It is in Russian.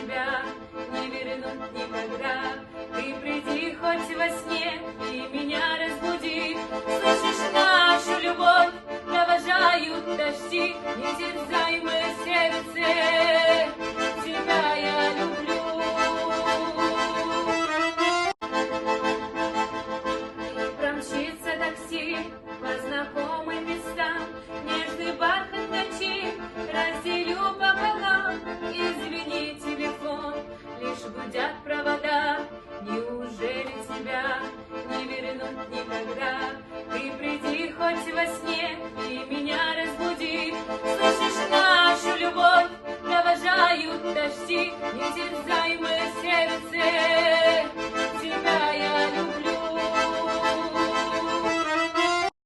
тебя не вернуть никогда. Ты приди хоть во сне и меня разбуди. Слышишь, нашу любовь провожают дожди, не терзай мое сердце, тебя я люблю. И промчится такси по знакомым местам, нежный бархат ночи разделю пополам. Извини, телефон, лишь гудят провода. Неужели тебя не вернуть никогда? Ты приди хоть во сне и меня разбуди. Слышишь, нашу любовь провожают дожди, не терзай